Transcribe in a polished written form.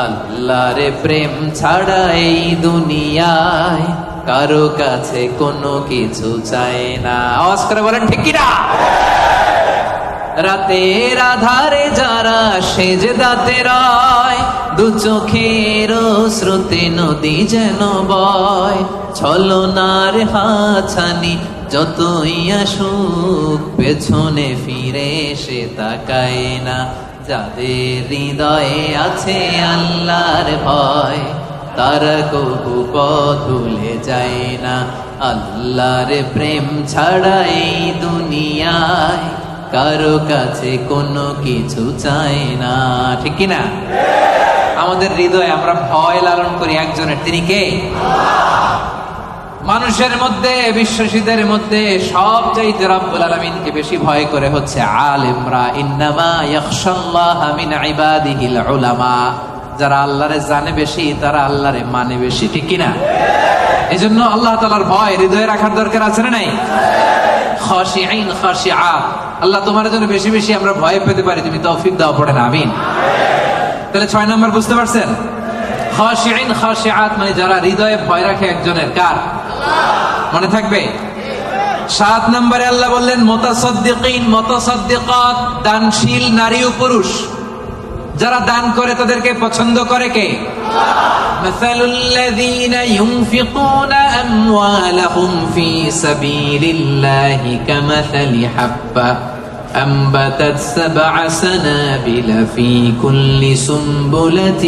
আল্লাহর প্রেম ছাড়া এই দুনিয়ায় কারো কাছে কোনো কিছু চায় না। আওয়াজ করে বলেন ঠিক কি না? রাতের আধারে যারা সেজদাতে রয়, দু চোখের স্রোতে নদী যেন বয়, ছলনার হাছানি যতই আসুক পেছনে ফিরে সে তাকায় না। যাদের হৃদয়ে আছে আল্লাহর ভয়, তারা কবু পথ ভুলে যায় না। আল্লাহর প্রেম ছাড়া এই দুনিয়ায় কারো কাছে কোনো কিছু চাই না। ঠিক কিনা? আমাদের হৃদয়ে আমরা ভয় লালন করি একজনের, তিনি কে? মানুষের মধ্যে, বিশ্বাসীদের মধ্যে সবচাইতে রব্বুল আলামিনকে বেশি ভয় করে হচ্ছে আলেমরা। ইন্নামা ইয়াখশাল্লাহা মিন ইবাদিহিল উলামা। যারা আল্লাহরে জানে বেশি, তারা আল্লাহরে মানে বেশি। ঠিক কিনা? এজন্য আল্লাহ তাআলার ভয় হৃদয়ে রাখার দরকার আছে না নাই? খাশিঈন খাশিআত। আল্লাহ তোমার জন্য বেশি বেশি আমরা ভয় পেতে পারি, তুমি তৌফিক দাও, পড়েন আমিন। তাহলে 6 নম্বর বুঝতে পারছেন? খাশিঈন খাশিআত মানে যারা হৃদয়ে ভয় রাখে একজনের, কার? মনে থাকবে? 7 নম্বরে আল্লাহ বললেন মুতাসাদ্দিকিন মুতাসাদ্দিকাত, দানশীল নারী ও পুরুষ যারা দান করে তাদেরকে পছন্দ করে কে? মাসালুল লাযীনা ইউনফিকুনা আমওয়ালাহুম ফী সাবিলিল্লাহি কামাসালি হাব্বা আনবাতাত সাবআ সানাবিলা ফী কুল্লি সুমবুলাতিন